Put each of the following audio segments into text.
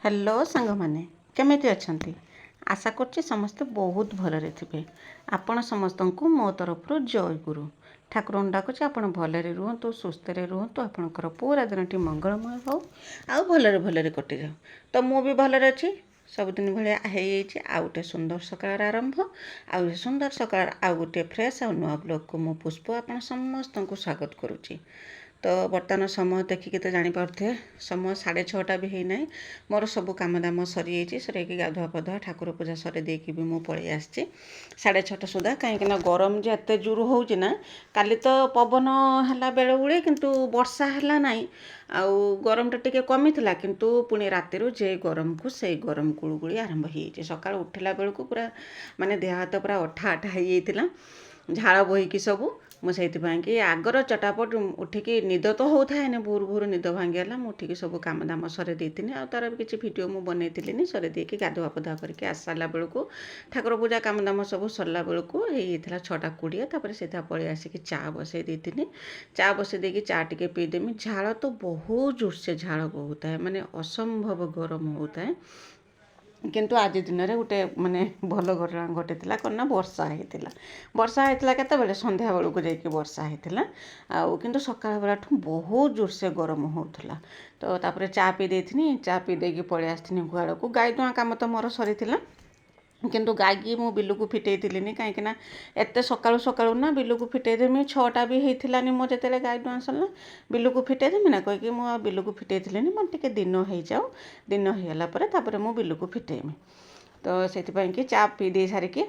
Hello सांग माने केमिति अछंती। आशा करछि समस्ते बहुत भलरे थिबे। आपण समस्तंकु मो तरफरु जय गुरु। ठाकुर डाकुछि आपण भलरे रुहतु, सुस्थरे रुहतु, आपणकर पूरा दिनटी मंगलमय हो आउ भलरे भलरे कटि जाऊ। तो मु भी भलरे अछि। सबुदिन भलिया हेइछि आउ गोटे सुंदर सकाळ आरंभ आउ सुंदर सकाळ आउ गोटे फ्रेश आउ नुआ ब्लॉग को मो पुष्प आपण समस्तंकु स्वागत करुछि। तो बर्तमान समय देखिए तो जापे समय 6:30 भी है ना। मोर सब कम दाम सरी सर गाधुआ पाधुआ ठाकुर पूजा सर देकी भी मुझे पलि आसी 6:30 सुधा कहीं गरम जे एत जोर होना। काली तो पवन है बेले बेले किंतु वर्षा है ना आउ गरमटा टिके कमी था किंतु पुणी रातिर जे गरम को से गरम गुड़गुड़ी आरंभ हो सका उठला बेलू पूरा माने देह हाथ पूरा अठा अठा हो जाता झाड़ बोईकी सबू मुझे कि आगर चटापट उठिकी निद तो होता है भोर भोर निद भांगीगला मुझे सब कम दाम सर देती आ तार किसी भिड मुझे बनई सर देकी गाधुआ पाधुआ करके आस सारा बेलू ठाकुर पूजा कम दाम सब सरला बेलू होता 6:20 तापर सीधा पलि आसिक चा बसई देती। चा बसई देकी चा टे पीदेमी। झाड़ तो बहुत जोर से झाड़ बहुत है माने असंभव गरम होता है किंतु आज दिन में गोटे माने भल घटना घटी कौन वर्षा होता केत संध्या बेलू जाकि वर्षा होता आउ किंतु सकाळ बेला बहुत जोर से गरम होता। तो तापर चा पी देथिनी। चा पी देकी पलि आसथिनी गुआड़ को। गाई दुआ काम तो मोर सरी किंतु गाई की मु बिलू को फिटई कहीं एत सकाळु सकाळु ना बिलू को फिटईदेमी 6टा भी होता मो जो गाई दुआ सरला बिलू को फिटईदेमी ना कहीकि मुझे बिलू को फिटई मोटे दिन हो जाऊ दिन होगला मु बिलू को फिटेमी। तो से कि चा पी दे सारिकी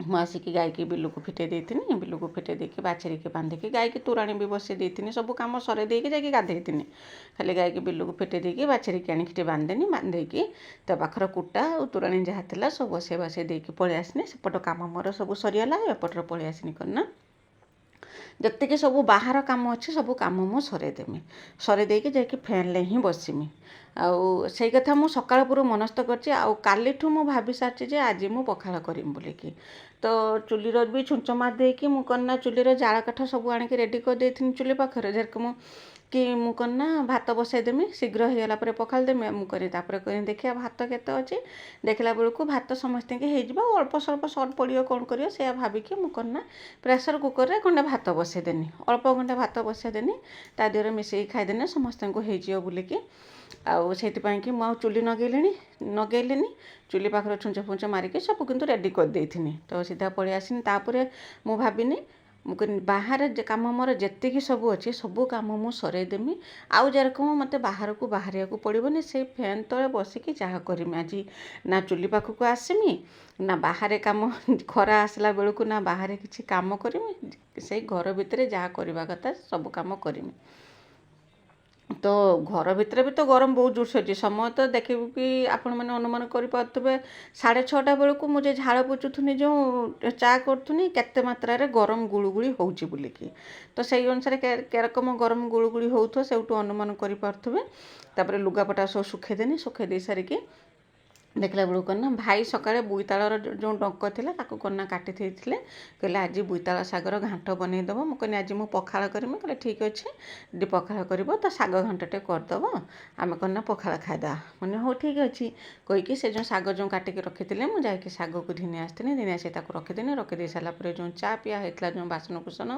मु आसिक गाई की बिलू को फिटई देती। बिलू को फिटई देकी बाछरी के बांधिकी गाई की तोराणी भी बसई देती सब कम सर देकी जाकि गाधेती खाली गाई की बिलू को फिटई देकी बाछरी की आणिक बांधेनी बांधेकी तो पाखर कुटा और तोराणी जहाँ था सब बसई बसई देकी पलि आसनी सेपट कम मोर सब सरीगला एपटर पलि आसनी करना जतिक सब बाहर काम अच्छे सब कम मु सरेदेमी। सरे देकी जाकि फैन ही बसमी आउ से कथा मु सकाळ पूर्व मनस्थ करछि आउ कालीठू मु भाभी सारछि जे आज मु पखाळ करिम बोलिकी। तो चुलीर भी छुंच मार देकी मु करना चुलीर जाळ काठ सब आनिक रेडी कर देथिनि चुली पाखरे जेरक कि मु करना भात बसईदेमी शीघ्र होगला पखाल देमी मु करी तापर करी देखिया भात केते अच्छी देखला बेलू भात समस्त हो अल्प स्वल्प सर्ट पड़ो कौन कर से भाविकी मु करना प्रेसर कुकर रे खंडे भात बसईदेनी अल्प खंडे भात बसईदेनी ता देहरे मिसई खाईदेने समस्त हो बोलिकी आउ से कि मुझे चुली नगेली चुली पाखर छुंच फुंच मारिकी सब किंतु रेडी कर देथिनी। तो सीधा पलि आसिनी तापर मु भाविनी मुझे बाहर कम मोर जी सब अच्छे सब कम मु सरईदेमी आउ जेरकम मत बाहर को बाहर को पड़ोनी से फैन तले बसिकी जहाँ करमी आज ना चुली पाखक आसमी ना बाहर कम खरा आसला बेलू ना बाहर किसी कम करमी से घर भितर जहाँ करवा कथा सब कम करमी। तो घर भितर भी तो गरम बहुत जोर से समय तो देखिए कि आपण मैंने अनुमान करें 6:30 बेलू मुझे झाड़ पोछुनी जो चा करूनी केते मात्रा रे गरम गुड़गुड़ी होउची बोलिकी। तो से अनुसार केरकम गरम गुड़गुड़ी होउथो सेउटू अनुमान करें। तापर लुगापटा सब सुखेदेनी सुखे दे सारिकी देखला बेलू करना भाई सकाळे बोईतालर जो डंक थिला ताकू करना काटी थेइथिले कहले आज बोईताल सागर घांट बनै दबो मु कहनी आज मु पखाळ करमी कहले ठीक अछि डी पखाळ करबो त साग घांटटे कर दबो आमे करना पखाळ खाइदा मने हो ठीक अछि कहि कि से जो साग जो काटी के रखिथिले मु जाय कि साग को धिने आस्थिने धिने आसे ताकू रखि दे साला परे जो चा पिया हेतला जो बासन कुसन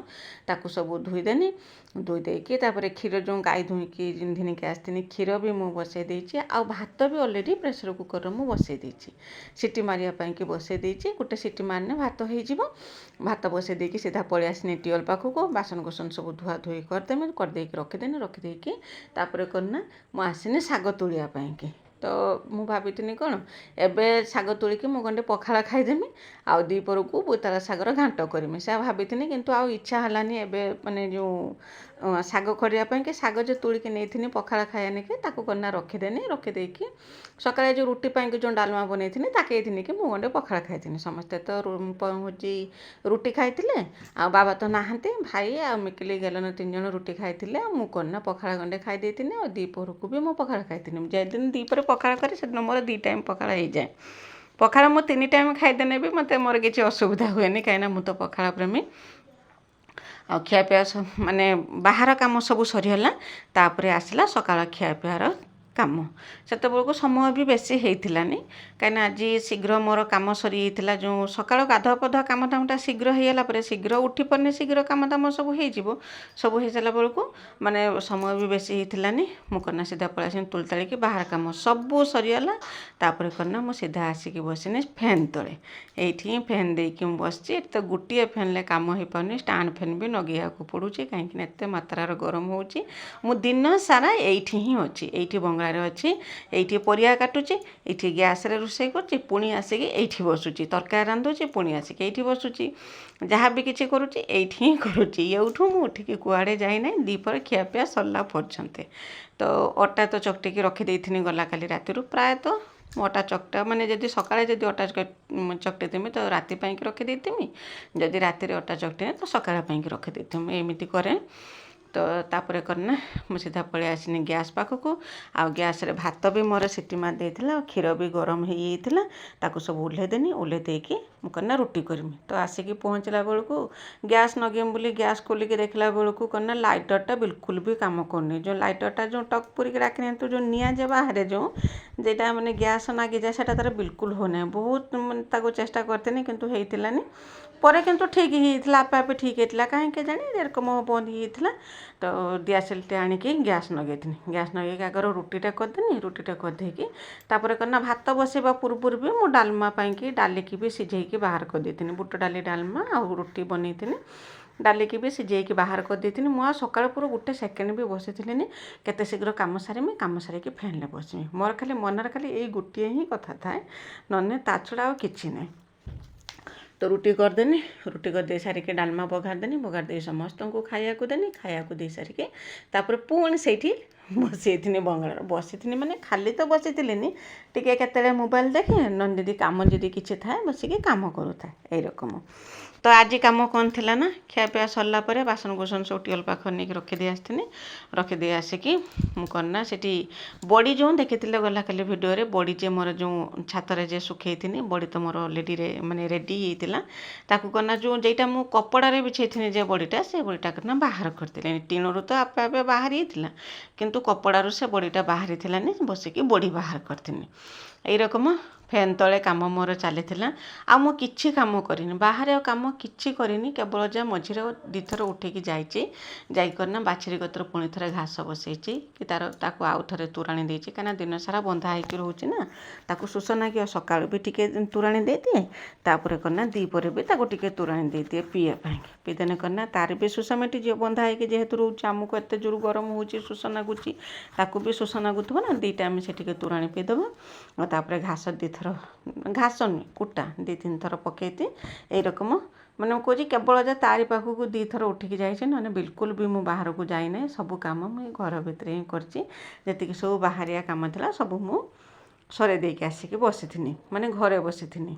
ताकू सब धोई देनी धोई देकी तापर क्षीर जो गाय धोई कि धिने के आस्थिने क्षीर भी मु बसे देछि आ भात भी ऑलरेडी प्रेशर कुकर मु बसई देछि सीटी मारिया कि बसई देछि गोटे सीटी मारने भात हो भात बसई देकी सीधा पलि आसनी टियल पाखक बासन कुसन सब धुआ धुई करदेमी करदेकी रखिदेनी रखिदेकी तापर करना मु आसनी साग तोलिया कि। तो मु भाभी कौन एबे साग तोलिकी मु गंडे पखाळ खाईदेमी आउ दीपर को बोईताल सागर घांट करमी से भाभी किंतु आउ इच्छा हलानी एबे माने जो साग खड़िया कि साग जो तोलिकी नहीं पखाळ खायानी कि ताकू करना रखिदेनी रखिदेकी सकाळे जो रुटी कि जो डालमा बनई ताके कि मु गंडे पखाळ खाई समस्ते तो होची रुटी खाइथिले आ बाबा तो नहांती भाई आ मिकिली गेलन 3 जन रुटी खाइथिले मु करना पखाळ गंडे खाई देथिनी आ दीपर को भी मु पखाळ खाइथिनी जे दिन दीपर पखाळ करे से मोर 2 टाइम पखाळ हो जाए पखाळ मु 3 टाइम खाइदेने भी मते मोर किसी असुविधा हुए कहीं मु तो पखाळ प्रेमी आ खियापिया माने बाहर काम सब सरीगला तापर आसला सकाळ खियापियार କାମ ସେତେବେଳକୁ ସମୟ ବି ବେଶୀ ହେଇଥିଲାନି କାହିଁକିନା ଆଜି ଶୀଘ୍ର ମୋର କାମ ସରିଯାଇଥିଲା ଯେଉଁ ସକାଳୁ ଗାଧୁଆ ପାଧୁଆ କାମ ଦାମଟା ଶୀଘ୍ର ହେଇଗଲା ପରେ ଶୀଘ୍ର ଉଠି ପାରିନି ଶୀଘ୍ର କାମ ଦାମ ସବୁ ହେଇଯିବ ସବୁ ହେଇସାରିଲା ବେଳକୁ ମାନେ ସମୟ ବି ବେଶୀ ହେଇଥିଲାନି ମୁଁ କନା ସିଧା ପଳେଇ ଆସିନି ତୁଳି ତାଳିକି ବାହାର କାମ ସବୁ ସରିଗଲା ତାପରେ କନା ମୁଁ ସିଧା ଆସିକି ବସିନି ଫ୍ୟାନ୍ ତଳେ ଏଇଠି ହିଁ ଫ୍ୟାନ୍ ଦେଇକି ମୁଁ ବସିଛି ଏଠି ତ ଗୋଟିଏ ଫ୍ୟାନ୍ରେ କାମ ହେଇପାରୁନି ଷ୍ଟାଣ୍ଡ ଫ୍ୟାନ୍ ବି ଲଗେଇବାକୁ ପଡ଼ୁଛି କାହିଁକିନା ଏତେ ମାତ୍ରାର ଗରମ ହେଉଛି ମୁଁ ଦିନ ସାରା ଏଇଠି ହିଁ ଅଛି ଏଇଠି ବଙ୍ଗଳାରେ ଅଛି ଏଇଠି ପରିବା କାଟୁଛି ଏଇଠି ଗ୍ୟାସ୍ରେ ରୋଷେଇ କରୁଛି ପୁଣି ଆସିକି ଏଇଠି ବସୁଛି ତରକାରୀ ରାନ୍ଧୁଛି ପୁଣି ଆସିକି ଏଇଠି ବସୁଛି ଯାହା ବି କିଛି କରୁଛି ଏଇଠି ହିଁ କରୁଛି ଏଇଠୁ ମୁଁ ଉଠିକି କୁଆଡ଼େ ଯାଇନାହିଁ ଦ୍ୱିପହର ଖିଆପିଆ ସରିଲା ପର୍ଯ୍ୟନ୍ତ ତ ଅଟା ତ ଚକଟିକି ରଖିଦେଇଥିନି ଗଲା କାଲି ରାତିରୁ ପ୍ରାୟତଃ ଅଟା ଚକଟା ମାନେ ଯଦି ସକାଳେ ଯଦି ଅଟା ଚକଟି ଦେମି ତ ରାତି ପାଇଁକି ରଖିଦେଇଥିମି ଯଦି ରାତିରେ ଅଟା ଚକଟିନି ତ ସକାଳ ପାଇଁକି ରଖିଦେଇଥିମି ଏମିତି କରେ ତ ତାପରେ କରିନା ମୁଁ ସିଧା ପଳେଇ ଆସିନି ଗ୍ୟାସ୍ ପାଖକୁ ଆଉ ଗ୍ୟାସ୍ରେ ଭାତ ବି ମୋର ସିଟି ମାରି ଦେଇଥିଲା ଆଉ କ୍ଷୀର ବି ଗରମ ହେଇଯାଇଥିଲା ତାକୁ ସବୁ ଓହ୍ଲେଇ ଦେନି ଓହ୍ଲେଇ ଦେଇକି ମୁଁ କରିନା ରୁଟି କରିମି ତ ଆସିକି ପହଞ୍ଚିଲା ବେଳକୁ ଗ୍ୟାସ୍ ନଗେଇମି ବୋଲି ଗ୍ୟାସ୍ ଖୋଲିକି ଦେଖିଲା ବେଳକୁ କରିନା ଲାଇଟରଟା ବିଲକୁଲ ବି କାମ କରୁନି ଯେଉଁ ଲାଇଟରଟା ଯେଉଁ ଟକ୍ ପୁରିକି ରାଖିନିଅନ୍ତୁ ଯେଉଁ ନିଆଁ ଯେ ବାହାରେ ଯେଉଁ যেটা মানে গ্যাস নাগিଯାଏ সেটা ତାର ବିଲକୁଲ ହେଉନାହିଁ ବହୁତ ମାନେ ତାକୁ ଚେଷ୍ଟା କରିଥିଲି କିନ୍ତୁ ହେଇଥିଲାନି ପରେ କିନ୍ତୁ ଠିକ୍ ହେଇଯାଇଥିଲା ଆପେ ଆପେ ଠିକ୍ ହେଇଥିଲା କାହିଁକି କେଜାଣି ଏରକମ ବନ୍ଦ ହେଇଯାଇଥିଲା ତ ଦିଆସିଲିଟେ ଆଣିକି ଗ୍ୟାସ୍ ଲଗେଇଥିଲି ଗ୍ୟାସ୍ ଲଗେଇକି ଆଗର ରୁଟିଟା କରିଦେନି ରୁଟିଟା କରିଦେଇକି ତାପରେ କ'ଣ ନା ଭାତ ବସାଇବା ପୂର୍ବରୁ ବି ମୁଁ ଡାଲମା ପାଇଁକି ଡାଲିକି ବି ସିଝେଇକି ବାହାର କରିଦେଇଥିଲି ବୁଟ ଡାଲି ଡାଲମା ଆଉ ରୁଟି ବନେଇଥିଲି ଡାଲିକି ବି ସିଝେଇକି ବାହାର କରିଦେଇଥିଲି ମୁଁ ଆଉ ସକାଳୁ ପୁରା ଗୋଟେ ସେକେଣ୍ଡ ବି ବସିଥିଲିନି କେତେ ଶୀଘ୍ର କାମ ସାରିମି କାମ ସାରିକି ଫ୍ୟାନ୍ରେ ବସିମି ମୋର ଖାଲି ମନରେ ଖାଲି ଏଇ ଗୋଟିଏ ହିଁ କଥା ଥାଏ ନହେଲେ ତା ଛଡ଼ା ଆଉ କିଛି ନାହିଁ ତ ରୁଟି କରିଦେନି ରୁଟି କରିଦେଇ ସାରିକି ଡାଲମା ବଘାରିଦେନି ବଘାରି ଦେଇ ସମସ୍ତଙ୍କୁ ଖାଇବାକୁ ଦେନି ଖାଇବାକୁ ଦେଇ ସାରିକି ତାପରେ ପୁଣି ସେଇଠି ବସିଥିନି ବଙ୍ଗଳାରେ ବସିଥିନି ମାନେ ଖାଲି ତ ବସିଥିଲିନି ଟିକେ କେତେବେଳେ ମୋବାଇଲ ଦେଖେ ନହେଲେ ଯଦି କାମ ଯଦି କିଛି ଥାଏ ବସିକି କାମ କରୁଥାଏ ଏଇରକମ ତ ଆଜି କାମ କ'ଣ ଥିଲା ନା ଖିଆପିଆ ସରିଲା ପରେ ବାସନ କୁସନ ସବୁ ଟିୱେଲ୍ ପାଖରେ ନେଇକି ରଖିଦେଇ ଆସିଥିନି ରଖିଦେଇ ଆସିକି ମୁଁ କ'ଣ ନା ସେଠି ବଡ଼ି ଯେଉଁ ଦେଖିଥିଲେ ଗଲା କାଲି ଭିଡ଼ିଓରେ ବଡ଼ି ଯେ ମୋର ଯେଉଁ ଛାତରେ ଯେ ଶୁଖେଇଥିନି ବଡ଼ି ତ ମୋର ଅଲରେଡ଼ି ମାନେ ରେଡ଼ି ହେଇଥିଲା ତାକୁ କ'ଣ ନା ଯେଉଁ ଯେଇଟା ମୁଁ କପଡ଼ାରେ ବିଛେଇଥିନି ଯେ ବଡ଼ିଟା ସେ ବଡ଼ିଟା ନା ବାହାର କରିଥିଲି ଟିଣରୁ ତ ଆପେ ଆପେ ବାହାରି ଯାଇଥିଲା କିନ୍ତୁ କପଡ଼ାରୁ ସେ ବଡ଼ିଟା ବାହାରିଥିଲାନି ବସିକି ବଡ଼ି ବାହାର କରିଥିନି ଏଇରକମ ଫ୍ୟାନ୍ ତଳେ କାମ ମୋର ଚାଲିଥିଲା ଆଉ ମୁଁ କିଛି କାମ କରିନି ବାହାରେ ଆଉ କାମ କିଛି କରିନି କେବଳ ଯାହା ମଝିରେ ଦୁଇଥର ଉଠିକି ଯାଇଛି ଯାଇକରିନା ବାଛୁରୀ କତର ପୁଣି ଥରେ ଘାସ ବସେଇଛି କି ତାକୁ ଆଉ ଥରେ ତୋରାଣି ଦେଇଛି କାହିଁକିନା ଦିନ ସାରା ବନ୍ଧା ହେଇକି ରହୁଛି ନା ତାକୁ ଶୋଷ ନାଗିବ ସକାଳୁ ବି ଟିକେ ତୋରାଣି ଦେଇଦିଏ ତାପରେ କରିନା ଦ୍ୱିପହରେ ବି ତାକୁ ଟିକେ ତୋରାଣି ଦେଇଦିଏ ପିଇବା ପାଇଁକି ପିଇଦେନେ କରିନା ତାର ବି ଶୋଷ ମେଣ୍ଟିଯିବ ବନ୍ଧା ହେଇକି ଯେହେତୁ ରହୁଛି ଆମକୁ ଏତେ ଜୋର ଗରମ ହେଉଛି ଶୋଷ ନାଗୁଛି ତାକୁ ବି ଶୋଷ ନାଗୁଥିବ ନା ଦୁଇ ଟାଇମ୍ ସେ ଟିକେ ତୋରାଣି ପିଇଦେବ ଆଉ ତାପରେ ଘାସ ଦୁଇଥର ଘାସ ନୁହେଁ କୁଟା 2-3 ଥର ପକେଇତି ଏଇରକମ ମାନେ ମୁଁ କହୁଛି କେବଳ ଯେ ତାରି ପାଖକୁ 2 ଥର ଉଠିକି ଯାଇଛି ନହେଲେ ବିଲକୁଲ ବି ମୁଁ ବାହାରକୁ ଯାଇନାହିଁ ସବୁ କାମ ମୁଁ ଘର ଭିତରେ ହିଁ କରିଛି ଯେତିକି ସବୁ ବାହାରିଆ କାମ ଥିଲା ସବୁ ମୁଁ ସରେଇ ଦେଇକି ଆସିକି ବସିଥିନି ମାନେ ଘରେ ବସିଥିନି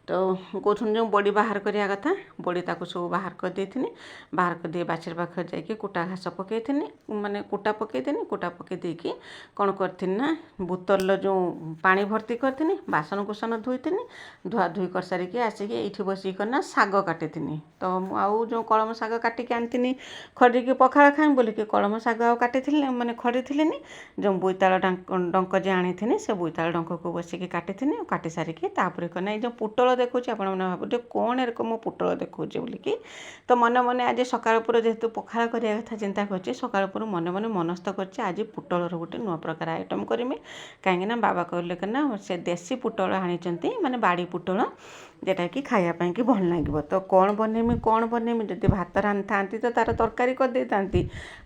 ତ କହୁଛନ୍ତି ଯେଉଁ ବଡ଼ି ବାହାର କରିବା କଥା ବଡ଼ି ତାକୁ ସବୁ ବାହାର କରିଦେଇଥିନି ବାହାର କରିଦେଇ ବାଛୁରୀ ପାଖରେ ଯାଇକି କୁଟା ଘାସ ପକେଇଥିନି ମାନେ କୁଟା ପକେଇଥିନି କୁଟା ପକେଇ ଦେଇକି କ'ଣ କରିଥିନି ନା ବୋତଲର ଯେଉଁ ପାଣି ଭର୍ତ୍ତି କରିଥିନି ବାସନ କୁସନ ଧୋଇଥିନି ଧୁଆଧୋଇ କରିସାରିକି ଆସିକି ଏଇଠି ବସିକି କରିନା ଶାଗ କାଟିଥିନି ତ ମୁଁ ଆଉ ଯେଉଁ କଳମ ଶାଗ କାଟିକି ଆଣିଥିନି ଖଡ଼ିକି ପଖାଳ ଖାଇମି ବୋଲିକି କଳମ ଶାଗ ଆଉ କାଟିଥିଲି ମାନେ ଖଡ଼ିଥିଲିନି ଯେଉଁ ବୋଇତାଳ ଡଙ୍କ ଯେ ଆଣିଥିନି ସେ ବୋଇତାଳ ଡଙ୍କକୁ ବସିକି କାଟିଥିନି କାଟି ସାରିକି ତାପରେ କରିନା ଏଇ ଯେଉଁ ପୋଟଳ ଦେଖୁଛି ଆପଣମାନେ ଭାବୁଥିବେ କ'ଣ ଏରକମ ମୁଁ ପୋଟଳ ଦେଖାଉଛି ବୋଲିକି ତ ମନେ ମନେ ଆଜି ସକାଳ ପୁର ଯେହେତୁ ପଖାଳ କରିବା କଥା ଚିନ୍ତା କରୁଛି ସକାଳ ପୁର ମନେ ମନେ ମନସ୍ଥ କରିଛି ଆଜି ପୋଟଳର ଗୋଟେ ନୂଆ ପ୍ରକାର ଆଇଟମ୍ କରିମି କାହିଁକିନା ବାବା କହିଲେ କି ନା ସେ ଦେଶୀ ପୋଟଳ ଆଣିଛନ୍ତି ମାନେ ବାଡ଼ି ପୋଟଳ যেটাକି ଖାଇବା ପାଇଁକି ଭଲ ଲାଗିବ ତ କ'ଣ ବନେଇମି ଯଦି ଭାତ ରାନ୍ଧିଥାନ୍ତି ତ ତାର ତରକାରୀ କରିଦେଇଥାନ୍ତି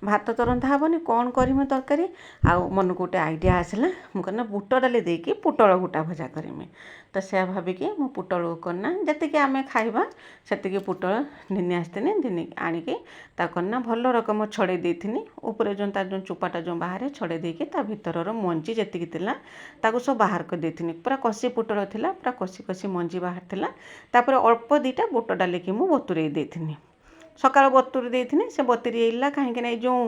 ଭାତ ତ ରନ୍ଧା ହେବନି କ'ଣ କରିମି ତରକାରୀ ଆଉ ମନକୁ ଗୋଟେ ଆଇଡ଼ିଆ ଆସିଲା ମୁଁ କହିନା ବୁଟ ଡାଲି ଦେଇକି ପୋଟଳ ଗୋଟା ଭଜା କରିମି ତ ସେୟା ଭାବିକି ମୁଁ ପୋଟଳକୁ କରିନା ଯେତିକି ଆମେ ଖାଇବା ସେତିକି ପୋଟଳ ଘିନି ଆସିଥିନି ଘିନି ଆଣିକି ତାକୁ କରିନା ଭଲ ରକମ ଛଡ଼େଇ ଦେଇଥିନି ଉପରେ ଯେଉଁ ତାର ଯେଉଁ ଚୋପାଟା ଯେଉଁ ବାହାରେ ଛଡ଼େଇ ଦେଇକି ତା ଭିତରର ମଞ୍ଜି ଯେତିକି ଥିଲା ତାକୁ ସବୁ ବାହାର କରିଦେଇଥିନି ପୁରା କଷି ପୋଟଳ ଥିଲା ପୁରା କଷି କଷି ମଞ୍ଜି ବାହାରିଥିଲା ତାପରେ ଅଳ୍ପ 2ଟା ବୁଟ ଡାଲିକି ମୁଁ ବତୁରେଇ ଦେଇଥିନି ସକାଳୁ ବତୁରି ଦେଇଥିନି ସେ ବତୁରି ଯାଇଥିଲା କାହିଁକିନା ଏଇ ଯେଉଁ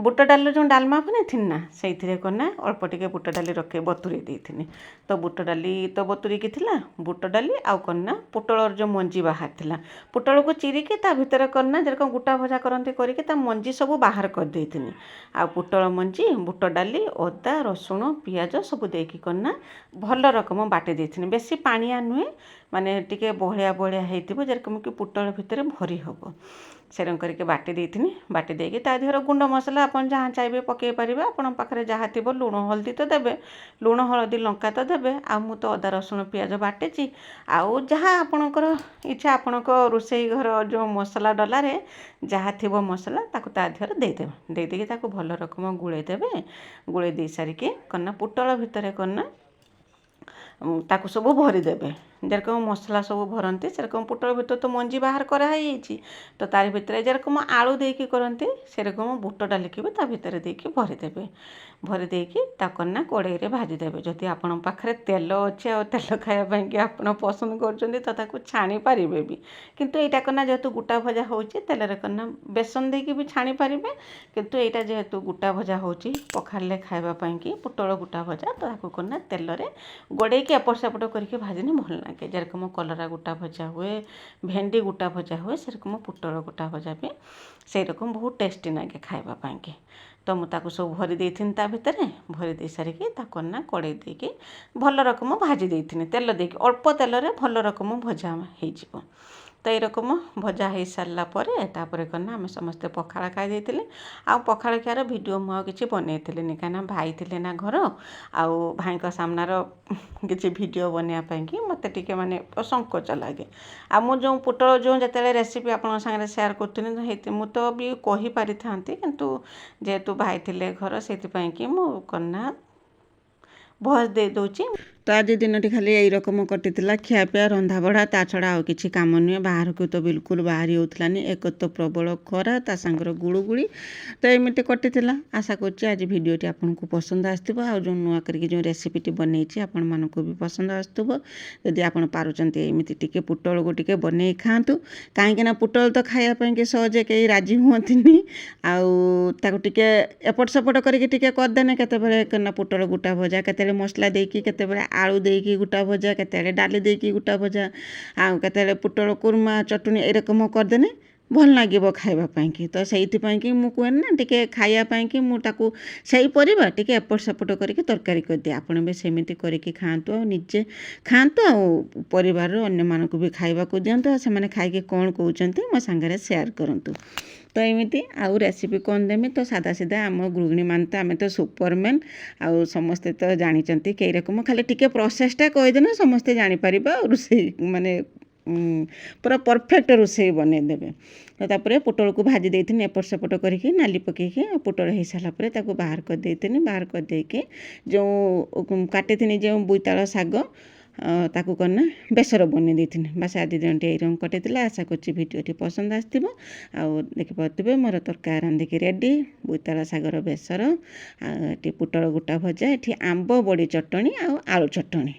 ବୁଟ ଡାଲିର ଯେଉଁ ଡାଲମା ବନେଇଥିନି ନା ସେଇଥିରେ କନା ଅଳ୍ପ ଟିକେ ବୁଟ ଡାଲି ବତୁରେଇ ଦେଇଥିନି। ତ ବୁଟ ଡାଲି ତ ବତୁରିକି ଥିଲା, ବୁଟ ଡାଲି ଆଉ କନା ପୋଟଳର ଯେଉଁ ମଞ୍ଜି ବାହାରିଥିଲା, ପୋଟଳକୁ ଚିରିକି ତା ଭିତରେ କନା ଯେରକମ ଗୋଟା ଭଜା କରନ୍ତି କରିକି ତା ମଞ୍ଜି ସବୁ ବାହାର କରିଦେଇଥିନି। ଆଉ ପୋଟଳ ମଞ୍ଜି, ବୁଟ ଡାଲି, ଅଦା, ରସୁଣ, ପିଆଜ ସବୁ ଦେଇକି କନା ଭଲ ରକମ ବାଟି ଦେଇଥିନି। ବେଶୀ ପାଣିଆ ନୁହେଁ, ମାନେ ଟିକେ ବହଳିଆ ବହଳିଆ ହେଇଥିବ ଯେରକମ କି ପୋଟଳ ଭିତରେ ଭରି ହେବ। ସେରକମ କରିକି ବାଟି ଦେଇଥିନି। ବାଟି ଦେଇକି ତା ଦେହରେ ଗୁଣ୍ଡ ମସଲା ଆପଣ ଯାହା ଚାହିଁବେ ପକାଇ ପାରିବେ। ଆପଣଙ୍କ ପାଖରେ ଯାହା ଥିବ, ଲୁଣ ହଳଦୀ ତ ଦେବେ, ଲୁଣ ହଳଦୀ ଲଙ୍କା ତ ଦେବେ। ଆଉ ମୁଁ ତ ଅଦା ରସୁଣ ପିଆଜ ବାଟିଛି। ଆଉ ଯାହା ଆପଣଙ୍କର ଇଚ୍ଛା, ଆପଣଙ୍କ ରୋଷେଇ ଘର ଯେଉଁ ମସଲା ଡଲାରେ ଯାହା ଥିବ ମସଲା ତାକୁ ତା ଦେହରେ ଦେଇଦେବେ। ଦେଇଦେଇକି ତାକୁ ଭଲ ରକମ ଗୋଳେଇ ଦେବେ। ଗୋଳେଇ ଦେଇ ସାରିକି କନା ପୋଟଳ ଭିତରେ କନା ତାକୁ ସବୁ ଭରିଦେବେ। ଯେରକମ ମସଲା ସବୁ ଭରନ୍ତି ସେରକମ ପୋଟଳ ଭିତରେ ତ ମଞ୍ଜି ବାହାର କରାହେଇଯାଇଛି। ତ ତାରି ଭିତରେ ଯେରକମ ଆଳୁ ଦେଇକି କରନ୍ତି ସେରକମ ବୁଟ ଡାଲିକି ବି ତା ଭିତରେ ଦେଇକି ଭରିଦେବେ। ଭରି ଦେଇକି ତାକୁ ନା କଡ଼େଇରେ ଭାଜିଦେବେ। ଯଦି ଆପଣଙ୍କ ପାଖରେ ତେଲ ଅଛି, ଆଉ ତେଲ ଖାଇବା ପାଇଁକି ଆପଣ ପସନ୍ଦ କରୁଛନ୍ତି ତ ତାକୁ ଛାଣି ପାରିବେ ବି। କିନ୍ତୁ ଏଇଟା କନା ଯେହେତୁ ଗୋଟା ଭଜା ହେଉଛି ତେଲରେ କନା ବେସନ ଦେଇକି ବି ଛାଣି ପାରିବେ। କିନ୍ତୁ ଏଇଟା ଯେହେତୁ ଗୋଟା ଭଜା ହେଉଛି ପଖାଳରେ ଖାଇବା ପାଇଁକି ପୋଟଳ ଗୋଟା ଭଜା, ତ ତାକୁ କନା ତେଲରେ ଗୋଡ଼େଇକି ଏପଟ ସେପଟ କରିକି ଭାଜିଲେ ଭଲ ଲାଗେ। ଯେରକମ କଲରା ଗୋଟା ଭଜା ହୁଏ, ଭେଣ୍ଡି ଗୋଟା ଭଜା ହୁଏ, ସେରକମ ପୋଟଳ ଗୋଟା ଭଜା ବି ସେଇରକମ ବହୁତ ଟେଷ୍ଟି ଲାଗେ ଖାଇବା ପାଇଁକି। ତ ମୁଁ ତାକୁ ସବୁ ଭରି ଦେଇଥିନି ତା ଭିତରେ। ଭରି ଦେଇ ସାରିକି ତାକୁ ନା କଡ଼େଇ ଦେଇକି ଭଲ ରକମ ଭାଜି ଦେଇଥିନି। ତେଲ ଦେଇକି ଅଳ୍ପ ତେଲରେ ଭଲ ରକମ ଭଜା ହେଇଯିବ। ତ ଏଇରକମ ଭଜା ହେଇସାରିଲା ପରେ ତାପରେ କନା ଆମେ ସମସ୍ତେ ପଖାଳ ଖାଇ ଦେଇଥିଲେ। ଆଉ ପଖାଳ ଖିଆର ଭିଡ଼ିଓ ମୁଁ ଆଉ କିଛି ବନେଇଥିଲିନି, କାହିଁକିନା ଭାଇ ଥିଲେ ନା ଘର। ଆଉ ଭାଇଙ୍କ ସାମ୍ନାର କିଛି ଭିଡ଼ିଓ ବନେଇବା ପାଇଁକି ମୋତେ ଟିକେ ମାନେ ସଂକୋଚ ଲାଗେ। ଆଉ ମୁଁ ଯେଉଁ ପୋଟଳ ଯେତେବେଳେ ରେସିପି ଆପଣଙ୍କ ସାଙ୍ଗରେ ସେୟାର କରୁଥିଲି ମୁଁ ତ ବି କହିପାରିଥାନ୍ତି, କିନ୍ତୁ ଯେହେତୁ ଭାଇ ଥିଲେ ଘର ସେଥିପାଇଁକି ମୁଁ କନା ଭଏସ୍ ଦେଇ ଦେଉଛି। ତ ଆଜି ଦିନଟି ଖାଲି ଏଇ ରକମ କଟିଥିଲା, ଖିଆପିଆ ରନ୍ଧାବଢ଼ା, ତା ଛଡ଼ା ଆଉ କିଛି କାମ ନୁହେଁ। ବାହାରକୁ ତ ବିଲକୁଲ ବାହାରି ହେଉଥିଲାନି। ଏକ ତ ପ୍ରବଳ ଖରା, ତା ସାଙ୍ଗର ଗୁଳୁଗୁଳି। ତ ଏମିତି କଟିଥିଲା। ଆଶା କରୁଛି ଆଜି ଭିଡ଼ିଓଟି ଆପଣଙ୍କୁ ପସନ୍ଦ ଆସିଥିବ। ଆଉ ଯେଉଁ ନୂଆ କରିକି ଯେଉଁ ରେସିପିଟି ବନେଇଛି ଆପଣମାନଙ୍କୁ ବି ପସନ୍ଦ ଆସୁଥିବ। ଯଦି ଆପଣ ପାରୁଛନ୍ତି ଏମିତି ଟିକେ ପୋଟଳକୁ ଟିକେ ବନେଇ ଖାଆନ୍ତୁ। କାହିଁକିନା ପୋଟଳ ତ ଖାଇବା ପାଇଁକି ସହଜେ କେହି ରାଜି ହୁଅନ୍ତିନି। ଆଉ ତାକୁ ଟିକେ ଏପଟ ସେପଟ କରିକି ଟିକେ କରିଦେନେ କେତେବେଳେ ନା ପୋଟଳ ଗୋଟା ଭଜା, କେତେବେଳେ ମସଲା ଦେଇକି, କେତେବେଳେ ଆଳୁ ଦେଇକି ଗୋଟା ଭଜା, କେତେବେଳେ ଡାଲି ଦେଇକି ଗୋଟା ଭଜା, ଆଉ କେତେବେଳେ ପୋଟଳ କୁର୍ମା ଚଟଣି ଏରକମ କରିଦେନେ ଭଲ ଲାଗିବ ଖାଇବା ପାଇଁକି। ତ ସେଇଥିପାଇଁକି ମୁଁ କୁହେନି ନା ଟିକେ ଖାଇବା ପାଇଁକି ମୁଁ ତାକୁ ସେଇ ପରିବା ଟିକେ ଏପଟ ସେପଟ କରିକି ତରକାରୀ କରିଦିଏ। ଆପଣ ବି ସେମିତି କରିକି ଖାଆନ୍ତୁ, ଆଉ ନିଜେ ଖାଆନ୍ତୁ, ଆଉ ପରିବାରର ଅନ୍ୟମାନଙ୍କୁ ବି ଖାଇବାକୁ ଦିଅନ୍ତୁ। ଆଉ ସେମାନେ ଖାଇକି କ'ଣ କହୁଛନ୍ତି ମୋ ସାଙ୍ଗରେ ସେୟାର କରନ୍ତୁ। ତ ଏମିତି ଆଉ ରେସିପି କ'ଣ ଦେମି, ତ ସାଧା ସିଧା ଆମ ଗୃହିଣୀମାନେ ତ ଆମେ ତ ସୁପରମ୍ୟାନ୍। ଆଉ ସମସ୍ତେ ତ ଜାଣିଛନ୍ତି କେଇ ରକମ, ଖାଲି ଟିକେ ପ୍ରୋସେସ୍ଟା କହିଦେଲେ ସମସ୍ତେ ଜାଣିପାରିବେ। ଆଉ ରୋଷେଇ ମାନେ ପୁରା ପରଫେକ୍ଟ ରୋଷେଇ ବନେଇଦେବେ। ତ ତାପରେ ପୋଟଳକୁ ଭାଜି ଦେଇଥିନି ଏପଟ ସେପଟ କରିକି ନାଲି ପକେଇକି। ପୋଟଳ ହେଇସାରିଲା ପରେ ତାକୁ ବାହାର କରିଦେଇଥିନି। ବାହାର କରିଦେଇକି ଯେଉଁ କାଟିଥିନି ଯେଉଁ ବୋଇତାଳ ଶାଗ ତାକୁ କନା ବେସର ବନେଇ ଦେଇଥିନି। ବାସ୍ ଆଜି ଦିନଟି ଏଇରକମ କଟିଥିଲା। ଆଶା କରୁଛି ଭିଡ଼ିଓଟି ପସନ୍ଦ ଆସିଥିବ। ଆଉ ଦେଖିପାରୁଥିବେ ମୋର ତରକାରୀ ରାନ୍ଧିକି ରେଡ଼ି। ବୋଇତାଳ ଶାଗର ବେସର, ଆଉ ଏଠି ପୋଟଳ ଗୋଟା ଭଜା, ଏଠି ଆମ୍ବ ବଡ଼ି ଚଟଣି ଆଉ ଆଳୁ ଚଟଣି।